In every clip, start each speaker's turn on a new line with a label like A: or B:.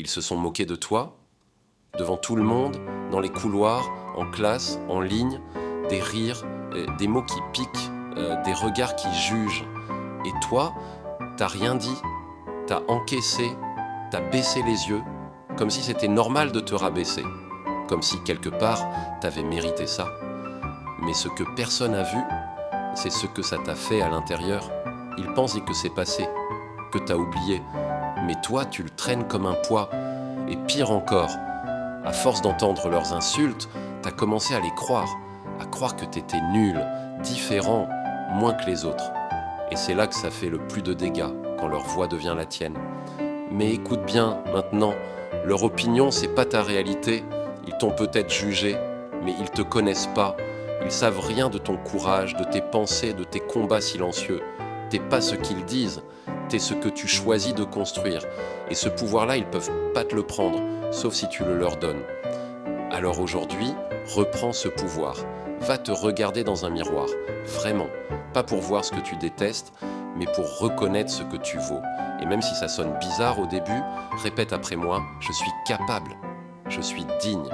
A: Ils se sont moqués de toi, devant tout le monde, dans les couloirs, en classe, en ligne, des rires, des mots qui piquent, des regards qui jugent. Et toi, t'as rien dit, t'as encaissé, t'as baissé les yeux, comme si c'était normal de te rabaisser, comme si quelque part t'avais mérité ça. Mais ce que personne n'a vu, c'est ce que ça t'a fait à l'intérieur. Ils pensent que c'est passé, que t'as oublié, mais toi tu le traînes comme un poids. Et pire encore, à force d'entendre leurs insultes, t'as commencé à les croire, à croire que t'étais nul, différent, moins que les autres. Et c'est là que ça fait le plus de dégâts, quand leur voix devient la tienne. Mais écoute bien, maintenant, leur opinion, c'est pas ta réalité. Ils t'ont peut-être jugé, mais ils te connaissent pas. Ils savent rien de ton courage, de tes pensées, de tes combats silencieux. T'es pas ce qu'ils disent, t'es ce que tu choisis de construire. Et ce pouvoir-là, ils peuvent pas te le prendre, sauf si tu le leur donnes. Alors aujourd'hui, reprends ce pouvoir. Va te regarder dans un miroir, vraiment. Pas pour voir ce que tu détestes, mais pour reconnaître ce que tu vaux. Et même si ça sonne bizarre au début, répète après moi, je suis capable, je suis digne,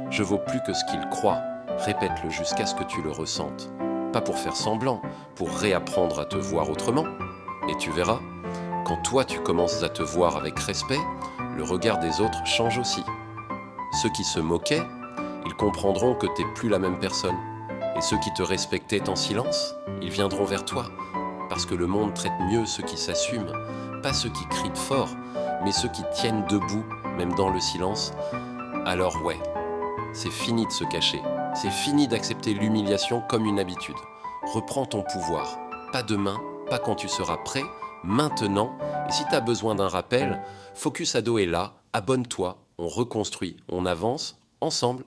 A: je vaux plus que ce qu'ils croient. Répète-le jusqu'à ce que tu le ressentes. Pas pour faire semblant, pour réapprendre à te voir autrement. Et tu verras, quand toi tu commences à te voir avec respect, le regard des autres change aussi. Ceux qui se moquaient, ils comprendront que t'es plus la même personne. Et ceux qui te respectaient en silence, ils viendront vers toi. Parce que le monde traite mieux ceux qui s'assument, pas ceux qui crient fort, mais ceux qui tiennent debout, même dans le silence. Alors ouais, c'est fini de se cacher. C'est fini d'accepter l'humiliation comme une habitude. Reprends ton pouvoir. Pas demain, pas quand tu seras prêt, maintenant. Et si tu as besoin d'un rappel, Focus Ado est là, abonne-toi, on reconstruit, on avance ensemble.